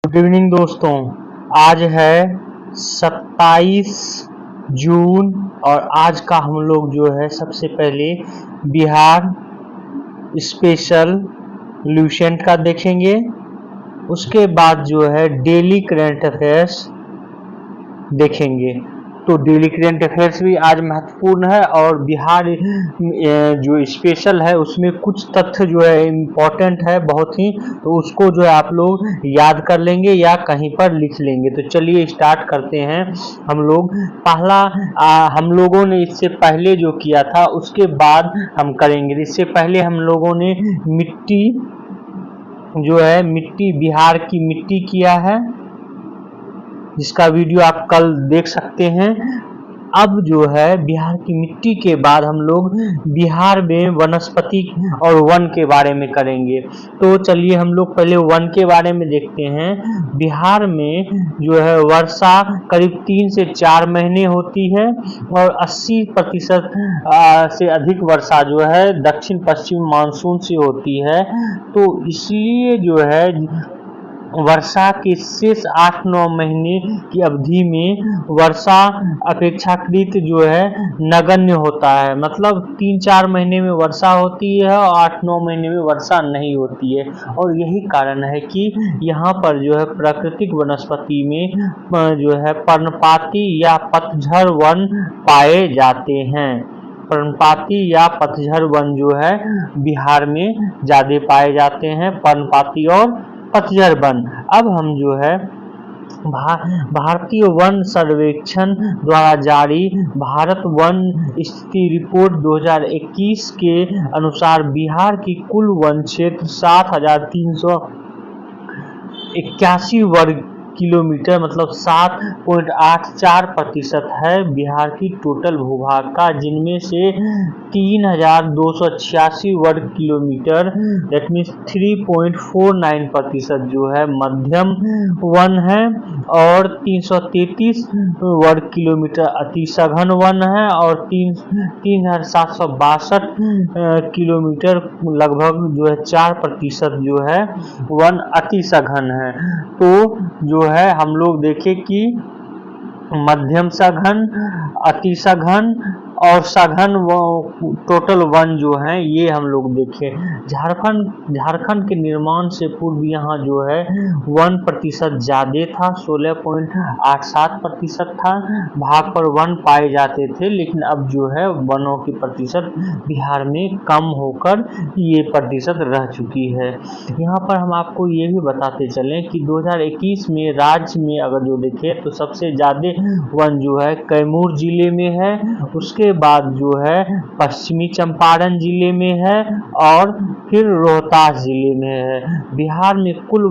Good evening दोस्तों। आज है 27 जून और आज का हम लोग जो है सबसे पहले बिहार स्पेशल ल्यूसेंट का देखेंगे। उसके बाद जो है डेली करंट अफेयर्स देखेंगे। तो डेली करंट अफेयर्स भी आज महत्वपूर्ण है और बिहार जो स्पेशल है उसमें कुछ तथ्य जो है इम्पोर्टेंट है बहुत ही, तो उसको जो है आप लोग याद कर लेंगे या कहीं पर लिख लेंगे। तो चलिए स्टार्ट करते हैं। हम लोग पहला हम लोगों ने इससे पहले जो किया था उसके बाद हम करेंगे। इससे पहले हम लोगों ने मिट्टी जो है बिहार की मिट्टी किया है, जिसका वीडियो आप कल देख सकते हैं। अब जो है बिहार की मिट्टी के बाद हम लोग बिहार में वनस्पति और वन के बारे में करेंगे। तो चलिए हम लोग पहले वन के बारे में देखते हैं। बिहार में जो है वर्षा करीब 3 से 4 महीने होती है और 80% से अधिक वर्षा जो है दक्षिण पश्चिम मानसून से होती है। तो इसलिए जो है वर्षा के शेष 8-9 महीने की अवधि में वर्षा अपेक्षाकृत जो है नगण्य होता है। मतलब 3-4 महीने में वर्षा होती है और 8-9 महीने में वर्षा नहीं होती है। और यही कारण है कि यहाँ पर जो है प्राकृतिक वनस्पति में जो है पर्णपाती या पतझड़ वन पाए जाते हैं। पर्णपाती या पतझड़ वन जो है बिहार में ज्यादा पाए जाते हैं, पर्णपाती और पतझड़ वन। अब हम जो है भारतीय वन सर्वेक्षण द्वारा जारी भारत वन स्थिति रिपोर्ट 2021 के अनुसार बिहार की कुल वन क्षेत्र 7,381 वर्ग किलोमीटर मतलब 7.84% है बिहार की टोटल भूभाग का, जिनमें से 3,286 वर्ग किलोमीटर दैट मीन्स 3.49% जो है मध्यम वन है और 333 वर्ग किलोमीटर अति सघन वन है और 3,762 किलोमीटर लगभग जो है 4% जो है वन अति सघन है। तो जो है हम लोग देखें कि मध्यम सघन, अति सघन और सघन टोटल वन जो है ये हम लोग देखें। झारखंड के निर्माण से पूर्व यहाँ जो है 1% ज्यादा था, 16.87% था भाग पर वन पाए जाते थे। लेकिन अब जो है वनों की प्रतिशत बिहार में कम होकर ये प्रतिशत रह चुकी है। यहाँ पर हम आपको ये भी बताते चलें कि 2021 में राज्य में अगर जो देखें तो सबसे ज्यादा वन जो है कैमूर जिले में है, उसके बाद जो है पश्चिमी चंपारण जिले में है और फिर रोहतास जिले में है। बिहार में कुल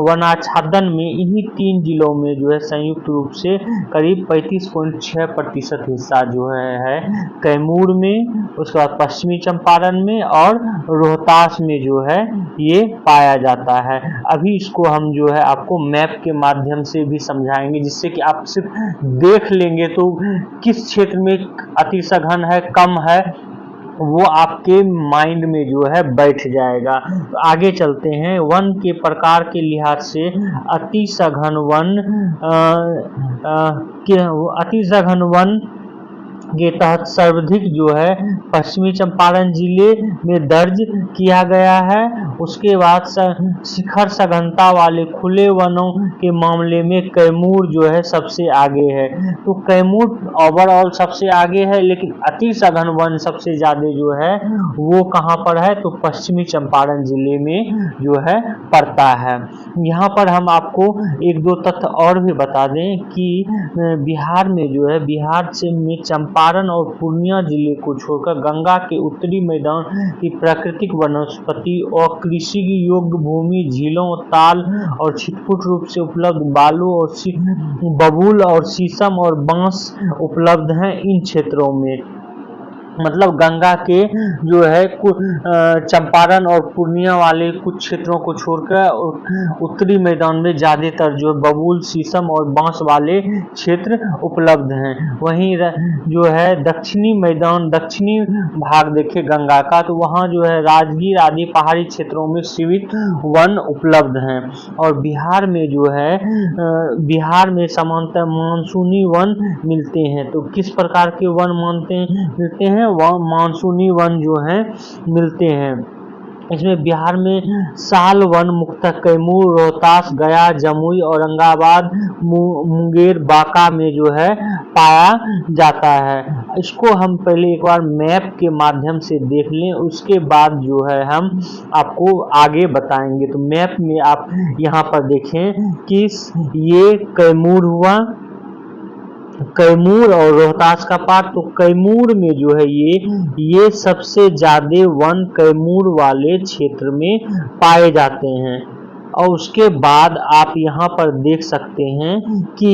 वनाच्छादन में इन्हीं 3 जिलों में जो है संयुक्त रूप से करीब 35.6% हिस्सा जो है कैमूर में, उसके बाद पश्चिमी चंपारण में और रोहतास में जो है ये पाया जाता है। अभी इसको हम जो है आपको मैप के माध्यम से भी समझाएंगे, जिससे कि आप सिर्फ देख लेंगे तो किस क्षेत्र में अति सघन है, कम है, वो आपके माइंड में जो है बैठ जाएगा। तो आगे चलते हैं। वन के प्रकार के लिहाज से अति सघन वन के तहत सर्वाधिक जो है पश्चिमी चंपारण जिले में दर्ज किया गया है। उसके बाद शिखर सघनता वाले खुले वनों के मामले में कैमूर जो है सबसे आगे है। तो कैमूर ओवरऑल सबसे आगे है, लेकिन अति सघन वन सबसे ज्यादा जो है वो कहाँ पर है तो पश्चिमी चंपारण जिले में जो है पड़ता है। यहाँ पर हम आपको 1-2 तथ्य और भी बता दें कि बिहार में जो है बिहार में चंपारण और पूर्णिया जिले को छोड़कर गंगा के उत्तरी मैदान की प्राकृतिक वनस्पति और कृषि योग्य भूमि, झीलों, ताल और छिटपुट रूप से उपलब्ध बालू और बबूल और शीशम और बांस उपलब्ध हैं इन क्षेत्रों में। मतलब गंगा के जो है चंपारण और पूर्णिया वाले कुछ क्षेत्रों को छोड़कर उत्तरी मैदान में ज्यादातर जो बबूल, शीशम और बांस वाले क्षेत्र उपलब्ध हैं। वहीं जो है दक्षिणी मैदान, दक्षिणी भाग देखे गंगा का, तो वहाँ जो है राजगीर आदि पहाड़ी क्षेत्रों में सीमित वन उपलब्ध हैं। और बिहार में जो है बिहार में सामान्यतः मानसूनी वन मिलते हैं। तो किस प्रकार के वन मिलते हैं? वह मानसूनी वन जो है मिलते हैं। इसमें बिहार में साल वन मुख्यतः कैमूर, रोहतास, गया, जमुई, औरंगाबाद, मुंगेर, बांका में जो है पाया जाता है। इसको हम पहले एक बार मैप के माध्यम से देख लें, उसके बाद जो है हम आपको आगे बताएंगे। तो मैप में आप यहाँ पर देखें कि ये कैमूर हुआ, कैमूर और रोहतास का पार्ट। तो कैमूर में जो है ये सबसे ज्यादा वन कैमूर वाले क्षेत्र में पाए जाते हैं। और उसके बाद आप यहाँ पर देख सकते हैं कि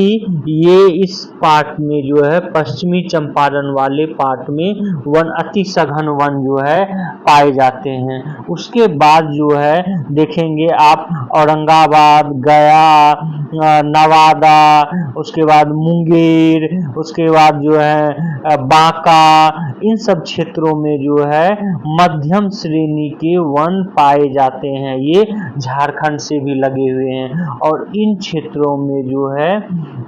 ये इस पार्ट में जो है पश्चिमी चंपारण वाले पार्ट में वन अति सघन वन जो है पाए जाते हैं। उसके बाद जो है देखेंगे आप औरंगाबाद, गया, नवादा, उसके बाद मुंगेर, उसके बाद जो है बांका, इन सब क्षेत्रों में जो है मध्यम श्रेणी के वन पाए जाते हैं। ये झारखंड से भी लगे हुए हैं। और इन क्षेत्रों में जो है,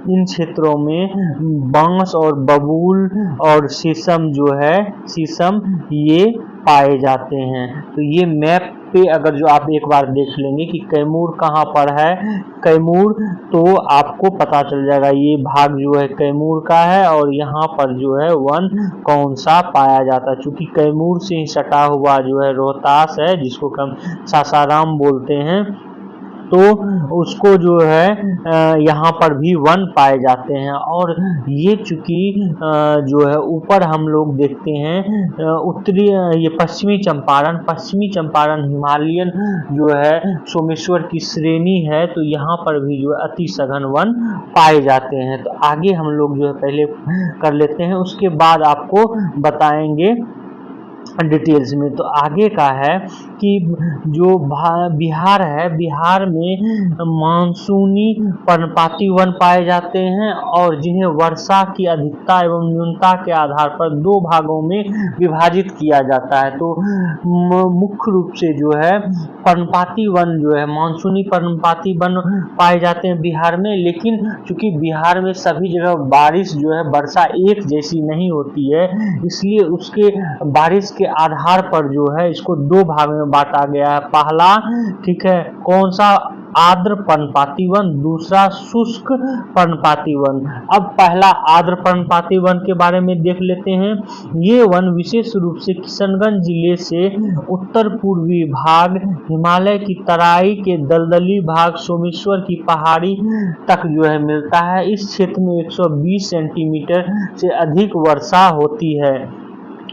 इन क्षेत्रों में बांस और बबूल और शीशम जो है, शीशम ये पाए जाते हैं। तो ये मैप पे अगर जो आप एक बार देख लेंगे कि कैमूर कहाँ पर है, कैमूर, तो आपको पता चल जाएगा ये भाग जो है कैमूर का है और यहाँ पर जो है वन कौन सा पाया जाता है। चूंकि कैमूर से ही सटा हुआ जो है रोहतास है, जिसको हम सासाराम बोलते हैं, तो उसको जो है यहाँ पर भी वन पाए जाते हैं। और ये चूंकि जो है ऊपर हम लोग देखते हैं उत्तरी, ये पश्चिमी चंपारण हिमालयन जो है सोमेश्वर की श्रेणी है, तो यहाँ पर भी जो है अति सघन वन पाए जाते हैं। तो आगे हम लोग जो है पहले कर लेते हैं, उसके बाद आपको बताएंगे डिटेल्स में। तो आगे का है कि जो बिहार है, बिहार में मानसूनी पर्णपाती वन पाए जाते हैं और जिन्हें वर्षा की अधिकता एवं न्यूनता के आधार पर दो भागों में विभाजित किया जाता है। तो मुख्य रूप से जो है पर्णपाती वन जो है, मानसूनी पर्णपाती वन पाए जाते हैं बिहार में। लेकिन चूंकि बिहार में सभी जगह बारिश जो है, वर्षा एक जैसी नहीं होती है, इसलिए उसके बारिश के आधार पर जो है इसको दो भाग में बांटा गया है। पहला, ठीक है, कौन सा? आर्द्र पर्णपाती वन, दूसरा शुष्क पर्णपाती वन। अब पहला आर्द्र पर्णपाती वन के बारे में देख लेते हैं। ये वन विशेष रूप से किशनगंज जिले से उत्तर पूर्वी भाग, हिमालय की तराई के दलदली भाग, सोमेश्वर की पहाड़ी तक जो है मिलता है। इस क्षेत्र में 120 सेंटीमीटर से अधिक वर्षा होती है।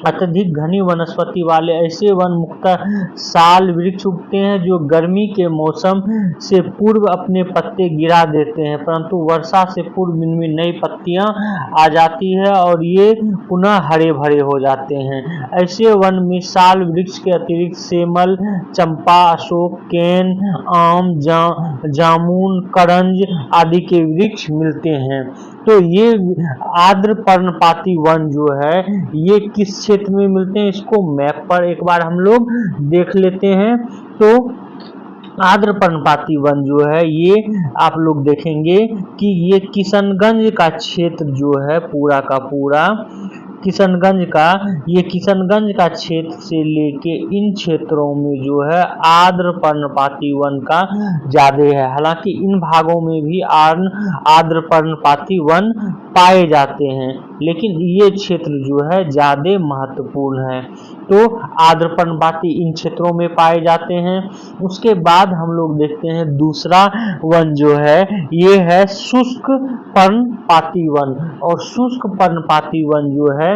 अत्यधिक घनी वनस्पति वाले ऐसे वन मुख्यतः साल वृक्ष उगते हैं जो गर्मी के मौसम से पूर्व अपने पत्ते गिरा देते हैं, परंतु वर्षा से पूर्व इनमें नई पत्तियां आ जाती है और ये पुनः हरे भरे हो जाते हैं। ऐसे वन में साल वृक्ष के अतिरिक्त सेमल, चंपा, अशोक, केन, आम, जामुन, करंज आदि के वृक्ष मिलते हैं। तो ये आर्द्र पर्णपाती वन जो है ये किस क्षेत्र में मिलते हैं, इसको मैप पर एक बार हम लोग देख लेते हैं। तो आर्द्र पर्णपाती वन जो है ये आप लोग देखेंगे कि ये किशनगंज का क्षेत्र जो है पूरा का पूरा किशनगंज का क्षेत्र से लेके इन क्षेत्रों में जो है आर्द्र पर्णपाती वन का ज्यादा है। हालांकि इन भागों में भी आर्द्र पर्णपाती वन पाए जाते हैं, लेकिन ये क्षेत्र जो है ज्यादा महत्वपूर्ण है। तो आर्द्र पर्णपाती इन क्षेत्रों में पाए जाते हैं। उसके बाद हम लोग देखते हैं दूसरा वन जो है ये है शुष्क पर्णपाती वन। और शुष्क पर्णपाती वन जो है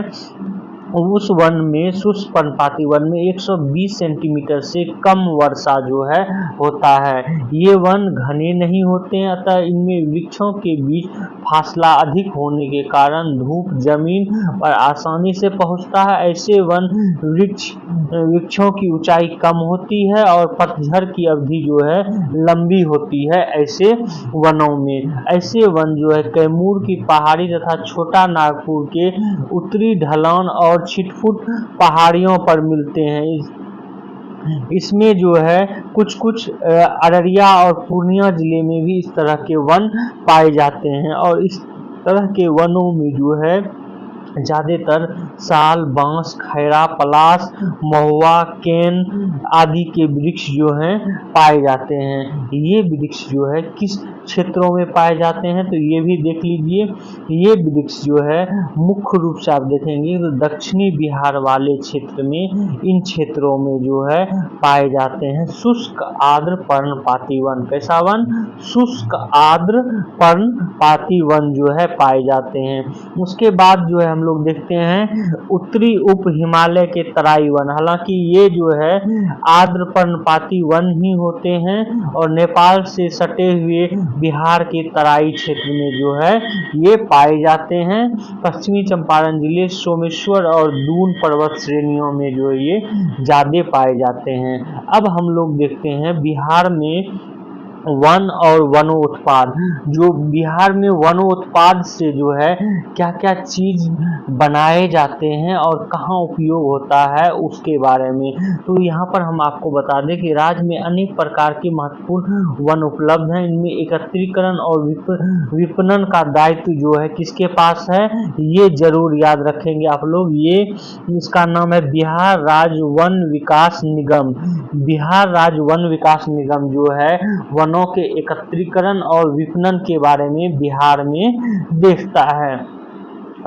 उस वन में, शुष्क पर्णपाती वन में 120 सेंटीमीटर से कम वर्षा जो है होता है। ये वन घने नहीं होते हैं, अतः इनमें वृक्षों के बीच फासला अधिक होने के कारण धूप जमीन पर आसानी से पहुंचता है। ऐसे वन वृक्षों की ऊंचाई कम होती है और पतझड़ की अवधि जो है लंबी होती है। ऐसे वनों में, ऐसे वन जो है कैमूर की पहाड़ी तथा छोटा नागपुर के उत्तरी ढलान और छिटपुट पहाड़ियों पर मिलते हैं। इसमें जो है कुछ अररिया और पूर्णिया जिले में भी इस तरह के वन पाए जाते हैं। और इस तरह के वनों में जो है ज़्यादातर साल, बांस, खैरा, पलाश, महुआ, केन आदि के वृक्ष जो हैं पाए जाते हैं। ये वृक्ष जो है किस क्षेत्रों में पाए जाते हैं तो ये भी देख लीजिए। ये वृक्ष जो है मुख्य रूप से आप देखेंगे तो दक्षिणी बिहार वाले क्षेत्र में, इन क्षेत्रों में जो है पाए जाते हैं शुष्क आर्द्र पर्णपाती वन। कैसा वन? शुष्क आर्द्र पर्णपाती वन जो है पाए जाते हैं। उसके बाद जो है हम लोग देखते हैं उत्तरी उप हिमालय के तराई वन। हालांकि ये जो है आर्द्र पर्णपाती वन ही होते हैं और नेपाल से सटे हुए बिहार के तराई क्षेत्र में जो है ये पाए जाते हैं। पश्चिमी चंपारण जिले, सोमेश्वर और दून पर्वत श्रेणियों में जो ये ज्यादा पाए जाते हैं। अब हम लोग देखते हैं बिहार में वन और वनोत्पाद। जो बिहार में वनोत्पाद से जो है क्या क्या चीज बनाए जाते हैं और कहाँ उपयोग होता है उसके बारे में। तो यहाँ पर हम आपको बता दें कि राज्य में अनेक प्रकार के महत्वपूर्ण वन उपलब्ध हैं। इनमें एकत्रीकरण और विपणन का दायित्व जो है किसके पास है, ये जरूर याद रखेंगे आप लोग। ये इसका नाम है बिहार राज्य वन विकास निगम। बिहार राज्य वन विकास निगम जो है वन के एकत्रीकरण और विपणन के बारे में बिहार में देखता है।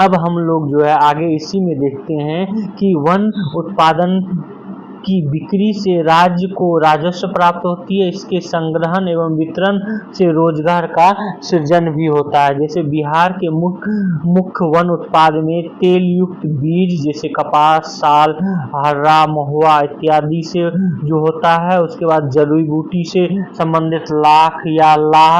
अब हम लोग जो है आगे इसी में देखते हैं कि वन उत्पादन की बिक्री से राज्य को राजस्व प्राप्त होती है। इसके संग्रहण एवं वितरण से रोजगार का सृजन भी होता है। जैसे बिहार के मुख्य वन उत्पाद में तेल युक्त बीज जैसे कपास, साल, हर्रा, महुआ इत्यादि से जो होता है। उसके बाद जड़ी बूटी से संबंधित लाख या लाह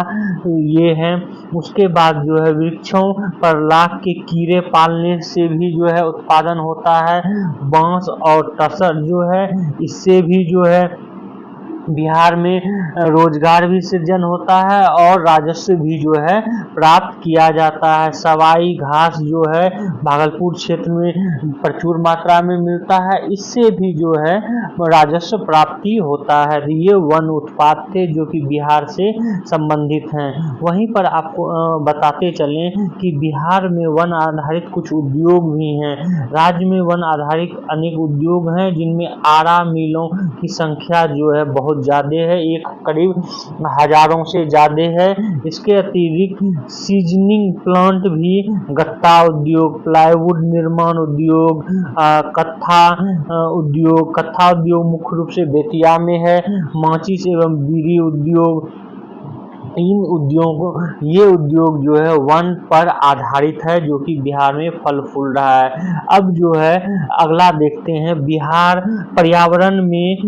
ये हैं। उसके बाद जो है वृक्षों पर लाख के कीड़े पालने से भी जो है उत्पादन होता है। बांस और टसर जो है इससे भी जो है बिहार में रोजगार भी सृजन होता है और राजस्व भी जो है प्राप्त किया जाता है। सवाई घास जो है भागलपुर क्षेत्र में प्रचुर मात्रा में मिलता है, इससे भी जो है राजस्व प्राप्ति होता है। ये वन उत्पाद थे जो कि बिहार से संबंधित हैं। वहीं पर आपको बताते चलें कि बिहार में वन आधारित कुछ उद्योग भी हैं। राज्य में वन आधारित अनेक उद्योग हैं जिनमें आरा मिलों की संख्या जो है बहुत ज्यादा है, एक करीब हजारों से ज्यादा है। इसके अतिरिक्त सीजनिंग प्लांट भी, गत्ता उद्योग, प्लाईवुड निर्माण उद्योग, कत्था उद्योग मुख्य रूप से बेतिया में है। माचिस एवं बीड़ी उद्योग, इन उद्योगों, ये उद्योग जो है वन पर आधारित है जो कि बिहार में फल फूल रहा है। अब जो है अगला देखते हैं बिहार पर्यावरण में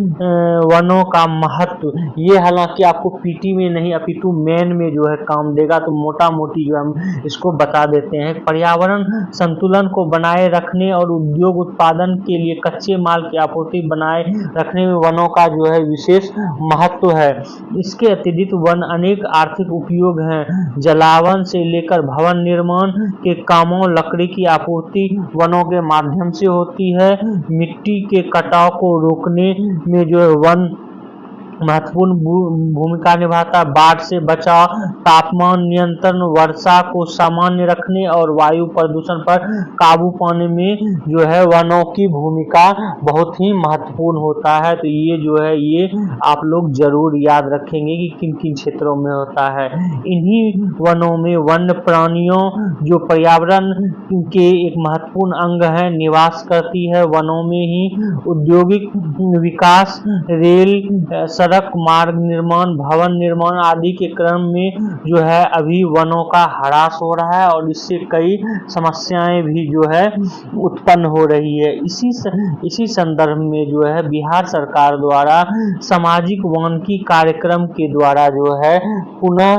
वनों का महत्व। ये हालांकि आपको पीटी में नहीं अपितु मेन में जो है काम देगा, तो मोटा मोटी जो हम इसको बता देते हैं। पर्यावरण संतुलन को बनाए रखने और उद्योग उत्पादन के लिए कच्चे माल की आपूर्ति बनाए रखने में वनों का जो है विशेष महत्व है। इसके अतिरिक्त वन अनेक आर्थिक उपयोग हैं। जलावन से लेकर भवन निर्माण के कामों, लकड़ी की आपूर्ति वनों के माध्यम से होती है। मिट्टी के कटाव को रोकने में जो है वन महत्वपूर्ण भूमिका निभाता है। बाढ़ से बचाव, तापमान नियंत्रण, वर्षा को सामान्य रखने और वायु प्रदूषण पर काबू पाने में जो है वनों की भूमिका बहुत ही महत्वपूर्ण होता है। तो ये जो है ये आप लोग जरूर याद रखेंगे कि किन किन क्षेत्रों में होता है। इन्हीं वनों में वन्य प्राणियों जो पर्यावरण के एक महत्वपूर्ण अंग है निवास करती है। वनों में ही औद्योगिक विकास, रेल, सड़क सड़क मार्ग निर्माण, भवन निर्माण आदि के क्रम में जो है अभी वनों का ह्रास हो रहा है और इससे कई समस्याएं भी जो है उत्पन्न हो रही है। इसी संदर्भ में जो है बिहार सरकार द्वारा सामाजिक वानिकी कार्यक्रम के द्वारा जो है पुनः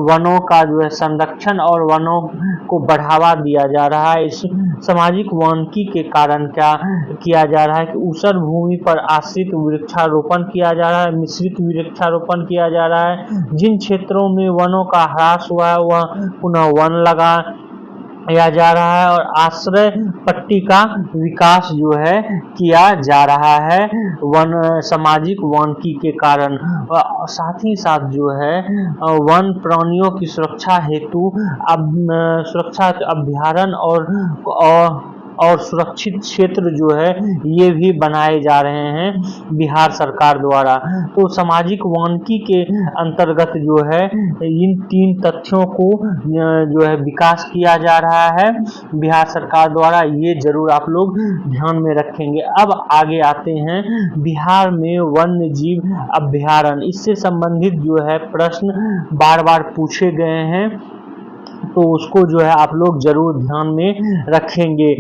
वनों का जो है संरक्षण और वनों को बढ़ावा दिया जा रहा है। इस सामाजिक वानिकी के कारण क्या किया जा रहा है कि ऊसर भूमि पर आश्रित वृक्षारोपण किया जा रहा है, मिश्रित वृक्षारोपण किया जा रहा है। जिन क्षेत्रों में वनों का ह्रास हुआ है वह पुनः वन लगाया जा रहा है और आश्रय पट्टी का विकास जो है किया जा रहा है सामाजिक वानिकी के कारण। साथ ही साथ जो है वन प्राणियों की सुरक्षा हेतु सुरक्षा अभ्यारण्य और सुरक्षित क्षेत्र जो है ये भी बनाए जा रहे हैं बिहार सरकार द्वारा। तो सामाजिक वानिकी के अंतर्गत जो है इन 3 तथ्यों को जो है विकास किया जा रहा है बिहार सरकार द्वारा, ये जरूर आप लोग ध्यान में रखेंगे। अब आगे आते हैं बिहार में वन्य जीव अभ्यारण्य, इससे संबंधित जो है प्रश्न बार बार पूछे गए हैं तो उसको जो है आप लोग जरूर ध्यान में रखेंगे।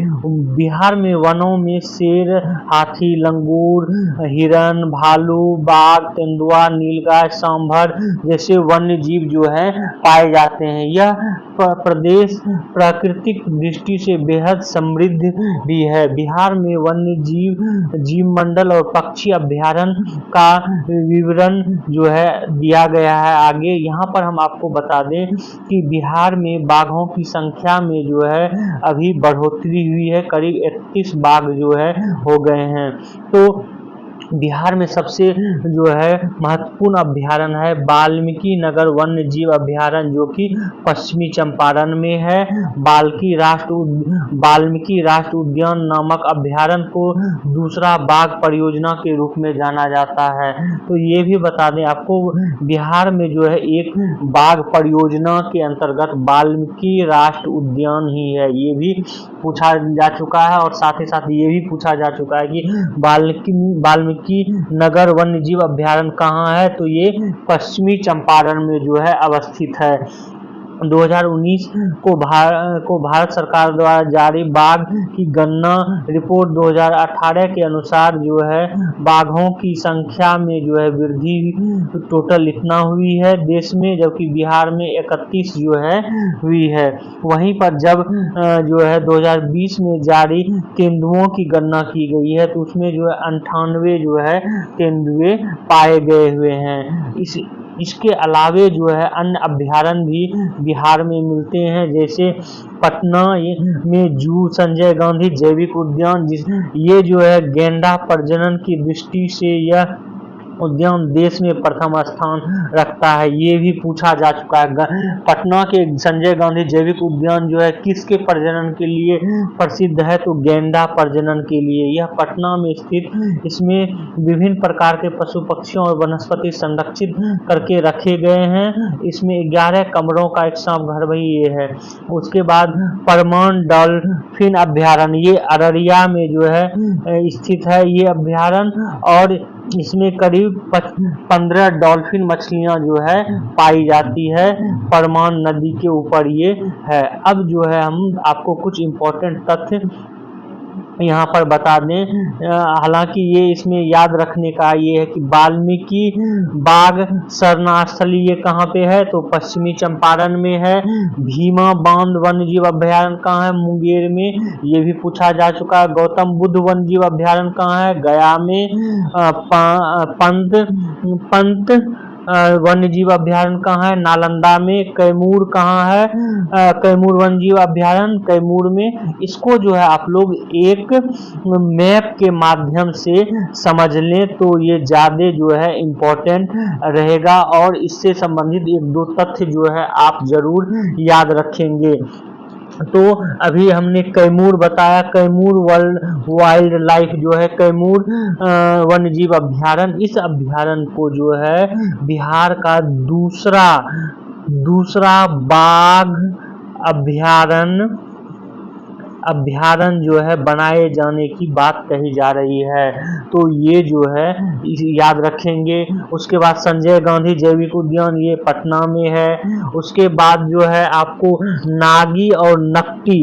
बिहार में वनों में शेर, हाथी, लंगूर, हिरण, भालू, बाघ, तेंदुआ, नीलगाय, सांभर जैसे वन्य जीव जो है पाए जाते हैं। यह प्रदेश प्राकृतिक दृष्टि से बेहद समृद्ध भी है। बिहार में वन्य जीव मंडल और पक्षी अभ्यारण्य का विवरण जो है दिया गया है आगे। यहाँ पर हम आपको बता दें कि बिहार में बाघों की संख्या में जो है अभी बढ़ोतरी हुई है, करीब 31 बाघ जो है हो गए हैं। तो बिहार में सबसे जो है महत्वपूर्ण अभ्यारण्य है वाल्मीकि नगर वन्य जीव अभ्यारण्य, जो कि पश्चिमी चंपारण में है। वाल्मीकि राष्ट्र उद्यान नामक अभ्यारण्य को दूसरा बाघ परियोजना के रूप में जाना जाता है। तो ये भी बता दें आपको बिहार में जो है एक बाघ परियोजना के अंतर्गत वाल्मीकि राष्ट्र उद्यान ही है, ये भी पूछा जा चुका है। और साथ ही साथ ये भी पूछा जा चुका है कि वाल्मीकि नगर वन्य जीव अभ्यारण्य कहाँ है, तो ये पश्चिमी चंपारण में जो है अवस्थित है। 2019 को भारत सरकार द्वारा जारी बाघ की गणना रिपोर्ट 2018 के अनुसार जो है बाघों की संख्या में जो है वृद्धि टोटल इतना हुई है देश में, जबकि बिहार में 31 जो है हुई है। वहीं पर जब जो है 2020 में जारी तेंदुओं की गणना की गई है तो उसमें जो है 98 जो है तेंदुए पाए गए हुए हैं। इसके अलावे जो है अन्य अभ्यारण्य भी बिहार में मिलते हैं, जैसे पटना में जू संजय गांधी जैविक उद्यान, ये जो है गैंडा प्रजनन की दृष्टि से यह उद्यान देश में प्रथम स्थान रखता है, ये भी पूछा जा चुका है। पटना के संजय गांधी जैविक उद्यान जो है किसके प्रजनन के लिए प्रसिद्ध है, तो गैंडा प्रजनन के लिए। यह पटना में स्थित, इसमें विभिन्न प्रकार के पशु पक्षियों और वनस्पति संरक्षित करके रखे गए हैं। इसमें 11 कमरों का एक सांप घर भी ये है। उसके बाद परमान डॉल्फिन अभ्यारण्य, ये अररिया में जो है स्थित है ये अभ्यारण्य, और इसमें करीब 15 डॉल्फिन मछलियां जो है पाई जाती है। परमान नदी के ऊपर ये है। अब जो है हम आपको कुछ इम्पोर्टेंट तथ्य यहाँ पर बता दें, हालांकि ये इसमें याद रखने का ये है कि वाल्मीकि बाघ शरणास्थली ये कहाँ पे है, तो पश्चिमी चंपारण में है। भीमा बांध वन्यजीव अभ्यारण्य कहाँ है, मुंगेर में, ये भी पूछा जा चुका है। गौतम बुद्ध वन्यजीव अभ्यारण्य कहाँ है, गया में। पंत वन्यजीव अभ्यारण्य कहाँ है, नालंदा में। कैमूर कहाँ है, कैमूर वन्यजीव अभ्यारण्य कैमूर में। इसको जो है आप लोग एक मैप के माध्यम से समझ लें तो ये ज़्यादा जो है इम्पोर्टेंट रहेगा, और इससे संबंधित 1-2 तथ्य जो है आप जरूर याद रखेंगे। तो अभी हमने कैमूर बताया, कैमूर वाइल्ड लाइफ जो है कैमूर वन्यजीव अभ्यारण्य, इस अभ्यारण्य को जो है बिहार का दूसरा बाघ अभ्यारण्य अभ्यारण्य जो है बनाए जाने की बात कही जा रही है। तो ये जो है याद रखेंगे। उसके बाद संजय गांधी जैविक उद्यान, ये पटना में है। उसके बाद जो है आपको नागी और नक्की,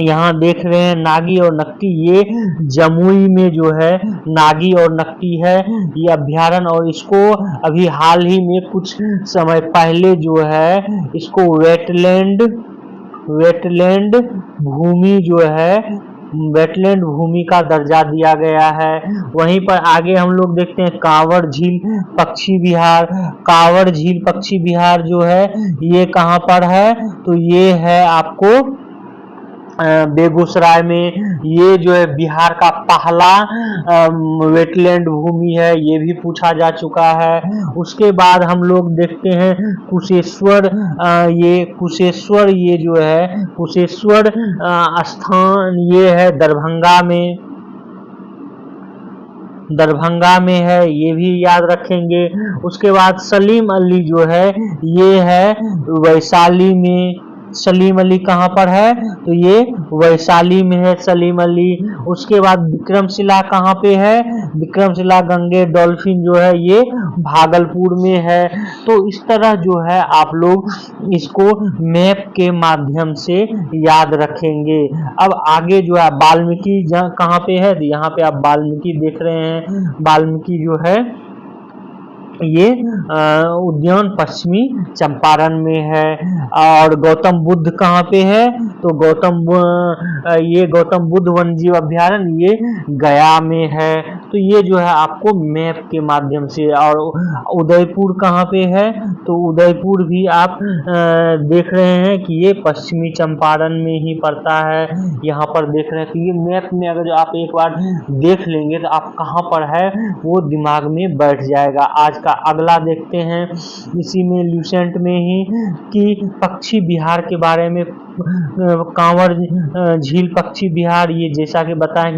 यहाँ देख रहे हैं नागी और नक्की, ये जमुई में जो है नागी और नक्की है ये अभ्यारण्य। और इसको अभी हाल ही में कुछ समय पहले जो है इसको वेटलैंड भूमि जो है वेटलैंड भूमि का दर्जा दिया गया है। वहीं पर आगे हम लोग देखते हैं कांवड़ झील पक्षी विहार। कांवड़ झील पक्षी विहार जो है ये कहाँ पर है, तो ये है आपको बेगूसराय में। ये जो है बिहार का पहला वेटलैंड भूमि है, ये भी पूछा जा चुका है। उसके बाद हम लोग देखते हैं कुशेश्वर, ये जो है कुशेश्वर स्थान ये है दरभंगा में है, ये भी याद रखेंगे। उसके बाद सलीम अली जो है ये है वैशाली में। सलीम अली कहाँ पर है, तो ये वैशाली में है सलीम अली। उसके बाद विक्रमशिला कहाँ पे है, विक्रमशिला गंगे डॉल्फिन जो है ये भागलपुर में है। तो इस तरह जो है आप लोग इसको मैप के माध्यम से याद रखेंगे। अब आगे जो है वाल्मीकि कहाँ पे है, तो यहाँ पे आप वाल्मीकि देख रहे हैं। वाल्मीकि जो है ये उद्यान पश्चिमी चंपारण में है। और गौतम बुद्ध कहाँ पे है, तो गौतम बुद्ध वन्यजीव अभ्यारण्य ये गया में है। तो ये जो है आपको मैप के माध्यम से। और उदयपुर कहाँ पे है, तो उदयपुर भी आप देख रहे हैं कि ये पश्चिमी चंपारण में ही पड़ता है, यहाँ पर देख रहे हैं। तो ये मैप में अगर आप एक बार देख लेंगे तो आप कहाँ पर है वो दिमाग में बैठ जाएगा। आज का अगला देखते हैं इसी में ल्यूसेंट में ही कि पक्षी विहार के बारे में। कांवड़ झील पक्षी विहार, ये जैसा कि बताएं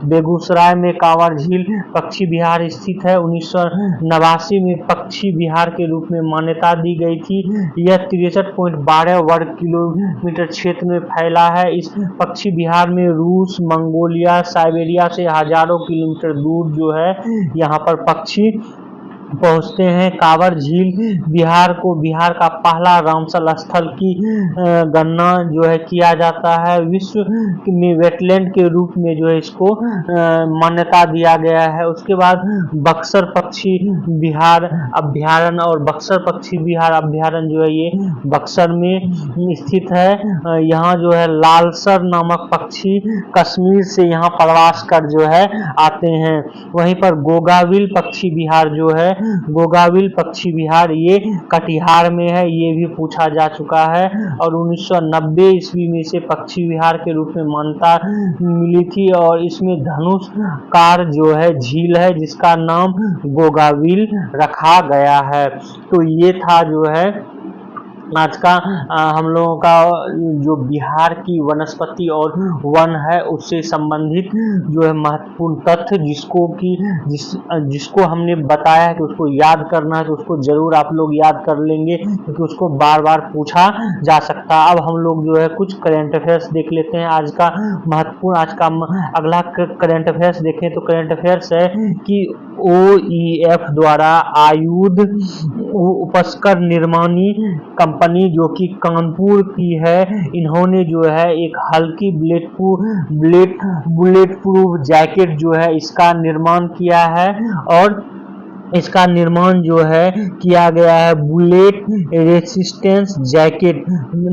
बेगूसराय में कांवड़ झील पक्षी विहार स्थित है। 1989 में पक्षी विहार के रूप में मान्यता दी गई थी। यह 63.12 वर्ग किलोमीटर क्षेत्र में फैला है। इस पक्षी विहार में रूस, मंगोलिया, साइबेरिया से हजारों किलोमीटर दूर जो है यहाँ पर पक्षी पहुंचते हैं। कांवड़ झील बिहार को बिहार का पहला रामसल स्थल की गणना जो है किया जाता है। विश्व में वेटलैंड के रूप में जो है इसको मान्यता दिया गया है। उसके बाद बक्सर पक्षी विहार अभ्यारण्य, और बक्सर पक्षी विहार अभ्यारण्य जो है ये बक्सर में स्थित है। यहाँ जो है लालसर नामक पक्षी कश्मीर से यहाँ प्रवास कर जो है आते हैं। वहीं पर गोगाविल पक्षी विहार जो है, गोगाविल पक्षी विहार ये कटिहार में है, ये भी पूछा जा चुका है। और 1990 ईस्वी में से पक्षी विहार के रूप में मान्यता मिली थी। और इसमें धनुषकार जो है झील है जिसका नाम गोगाविल रखा गया है। तो ये था जो है आज का हम लोगों का जो बिहार की वनस्पति और वन है उससे संबंधित जो है महत्वपूर्ण तथ्य जिसको हमने बताया है कि उसको याद करना है, तो उसको जरूर आप लोग याद कर लेंगे क्योंकि उसको बार बार पूछा जा सकता है। अब हम लोग जो है कुछ करंट अफेयर्स देख लेते हैं। आज का महत्वपूर्ण अगला करंट अफेयर्स देखें तो करंट अफेयर्स है कि OEF द्वारा आयुध उपस्कर निर्माणी कंपनी जो कि कानपुर की है, इन्होंने जो है एक हल्की बुलेट प्रूफ जैकेट जो है इसका निर्माण किया है। और इसका निर्माण जो है किया गया है बुलेट रेसिस्टेंस जैकेट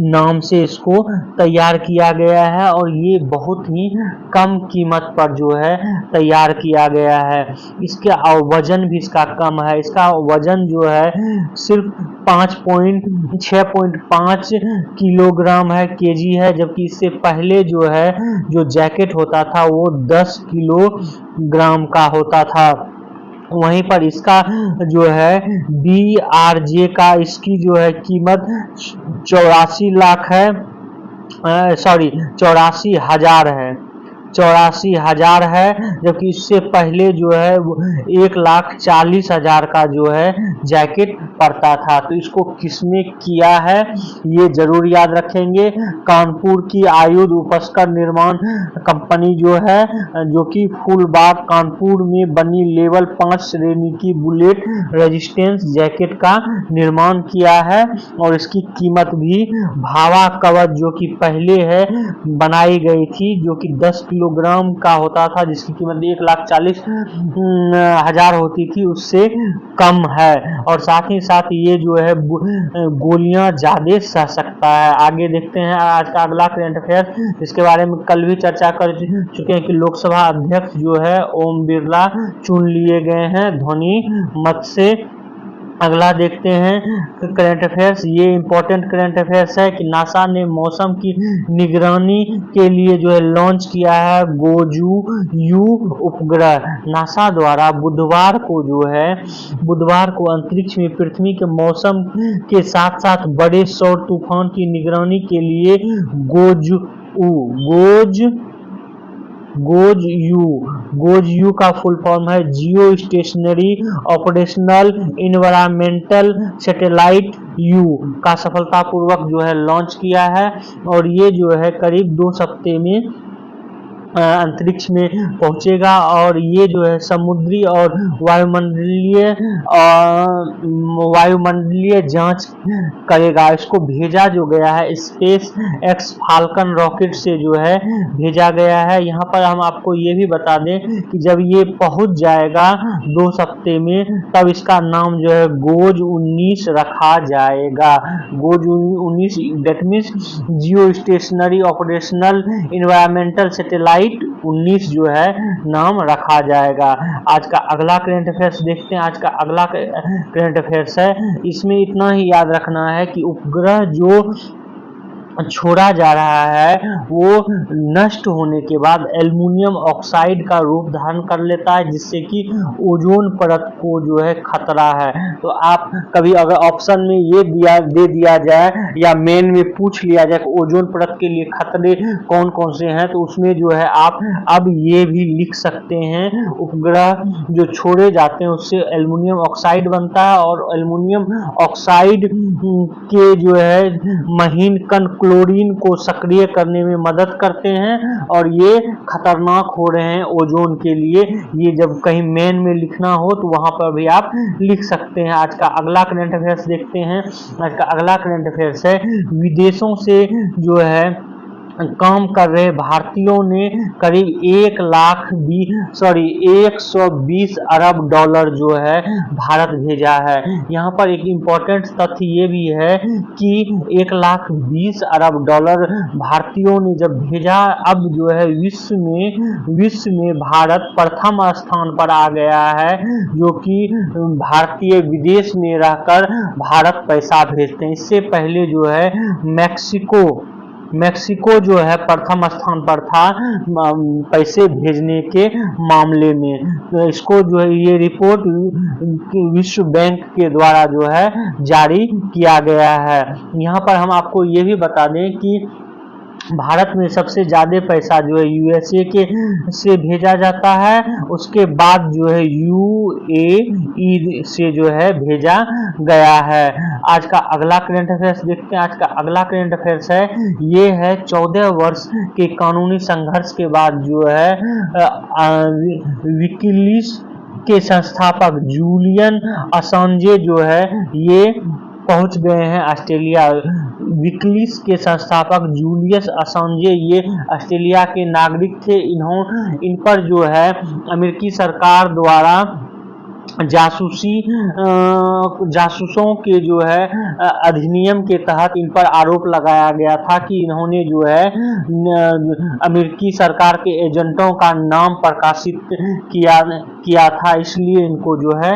नाम से इसको तैयार किया गया है। और ये बहुत ही कम कीमत पर जो है तैयार किया गया है। इसका वजन भी इसका कम है, इसका वजन जो है सिर्फ 6.5 किलोग्राम है, केजी है। जबकि इससे पहले जो है जो जैकेट होता था वो 10 किलोग्राम का होता था। वहीं पर इसका जो है BRJ का इसकी जो है कीमत 84 लाख है, 84,000 है। 84,000 है, जबकि इससे पहले जो है 1,40,000 का जो है जैकेट पड़ता था। तो इसको किसने किया है ये जरूर याद रखेंगे। कानपुर की आयुध उपस्कर निर्माण कंपनी जो है, जो कि फुल बार कानपुर में बनी लेवल 5 श्रेणी की बुलेट रेजिस्टेंस जैकेट का निर्माण किया है, और इसकी कीमत भी भावा कवच जो कि पहले है बनाई गई थी, जो कि 10 किलोग्राम का होता था, जिसकी कीमत 1,40,000 होती थी, उससे कम है। और साथ ही साथ ये जो है गोलियां ज्यादा सह सकता है। आगे देखते हैं आज का अगला करंट अफेयर, इसके बारे में कल भी चर्चा कर चुके हैं कि लोकसभा अध्यक्ष जो है ओम बिरला चुन लिए गए हैं ध्वनि मत से। अगला देखते हैं करंट अफेयर्स, ये इंपॉर्टेंट करंट अफेयर्स है कि नासा ने मौसम की निगरानी के लिए जो है लॉन्च किया है गोजू-यू उपग्रह। नासा द्वारा बुधवार को अंतरिक्ष में पृथ्वी के मौसम के साथ साथ बड़े सौर तूफान की निगरानी के लिए गोज-यू का फुल फॉर्म है जियो stationery operational environmental satellite you का सफलतापूर्वक जो है लॉन्च किया है, और ये जो है करीब 2 हफ्ते में अंतरिक्ष में पहुंचेगा, और ये जो है समुद्री और वायुमंडलीय जांच करेगा। इसको भेजा जो गया है स्पेस एक्स फाल्कन रॉकेट से जो है भेजा गया है। यहाँ पर हम आपको ये भी बता दें कि जब ये पहुंच जाएगा 2 हफ्ते में, तब इसका नाम जो है गोज 19 रखा जाएगा। Goes 19 that means Jio stationery operational environmental satellite 19 जो है नाम रखा जाएगा। आज का अगला करंट अफेयर्स देखते हैं। आज का अगला करंट अफेयर्स है, इसमें इतना ही याद रखना है कि उपग्रह जो छोड़ा जा रहा है वो नष्ट होने के बाद एल्युमिनियम ऑक्साइड का रूप धारण कर लेता है, जिससे कि ओजोन परत को जो है खतरा है। तो आप कभी अगर ऑप्शन में ये दे दिया जाए या मेन में पूछ लिया जाए कि ओजोन परत के लिए खतरे कौन कौन से हैं, तो उसमें जो है आप अब ये भी लिख सकते हैं उपग्रह जो छोड़े जाते हैं उससे एल्युमिनियम ऑक्साइड बनता है, और एल्युमिनियम ऑक्साइड के जो है महीन कण क्लोरीन को सक्रिय करने में मदद करते हैं, और ये खतरनाक हो रहे हैं ओजोन के लिए। ये जब कहीं मेन में लिखना हो तो वहां पर भी आप लिख सकते हैं। आज का अगला करंट अफेयर्स देखते हैं। आज का अगला करंट अफेयर्स है, विदेशों से जो है काम कर रहे भारतीयों ने करीब 120 अरब डॉलर जो है भारत भेजा है। यहाँ पर एक इम्पोर्टेंट तथ्य ये भी है कि 120 अरब डॉलर भारतीयों ने जब भेजा, अब जो है विश्व में भारत प्रथम स्थान पर आ गया है, जो कि भारतीय विदेश में रहकर भारत पैसा भेजते हैं। इससे पहले जो है मैक्सिको जो है प्रथम स्थान पर था पैसे भेजने के मामले में। तो इसको जो है ये रिपोर्ट विश्व बैंक के द्वारा जो है जारी किया गया है। यहाँ पर हम आपको ये भी बता दें कि भारत में सबसे ज्यादा पैसा जो है यूएसए के से भेजा जाता है, उसके बाद जो है यूएई से जो है भेजा गया है। आज का अगला करंट अफेयर्स देखते हैं। आज का अगला करंट अफेयर्स है, ये है 14 वर्ष के कानूनी संघर्ष के बाद जो है विकिलीक्स के संस्थापक जूलियन असांजे जो है ये पहुंच गए हैं ऑस्ट्रेलिया। विकिलीक्स के संस्थापक जूलियस असांजे ये ऑस्ट्रेलिया के नागरिक थे। इन पर जो है अमेरिकी सरकार द्वारा जासूसों के जो है अधिनियम के तहत इन पर आरोप लगाया गया था कि इन्होंने जो है अमेरिकी सरकार के एजेंटों का नाम प्रकाशित किया था, इसलिए इनको जो है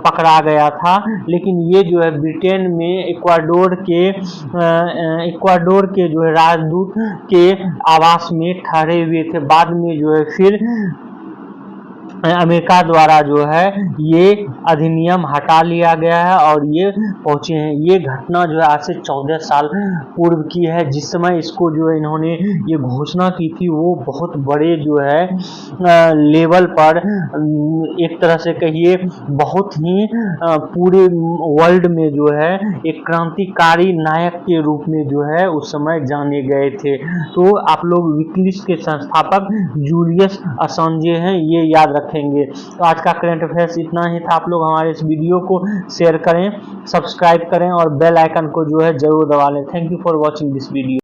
पकड़ा गया था। लेकिन ये जो है ब्रिटेन में इक्वाडोर के जो है राजदूत के आवास में ठहरे हुए थे। बाद में जो है फिर अमेरिका द्वारा जो है ये अधिनियम हटा लिया गया है और ये पहुंचे हैं। ये घटना जो है आज से 14 साल पूर्व की है। जिस समय इसको जो है इन्होंने ये घोषणा की थी वो बहुत बड़े जो है लेवल पर एक तरह से कहिए बहुत ही पूरे वर्ल्ड में जो है एक क्रांतिकारी नायक के रूप में जो है उस समय जाने गए थे। तो आप लोग विकिलीक्स के संस्थापक जूलियस असांजे हैं, ये याद रखेंगे। तो आज का करंट अफेयर्स इतना ही था। आप लोग हमारे इस वीडियो को शेयर करें, सब्सक्राइब करें और बेल आइकन को जो है जरूर दबा लें। Thank you for watching this video.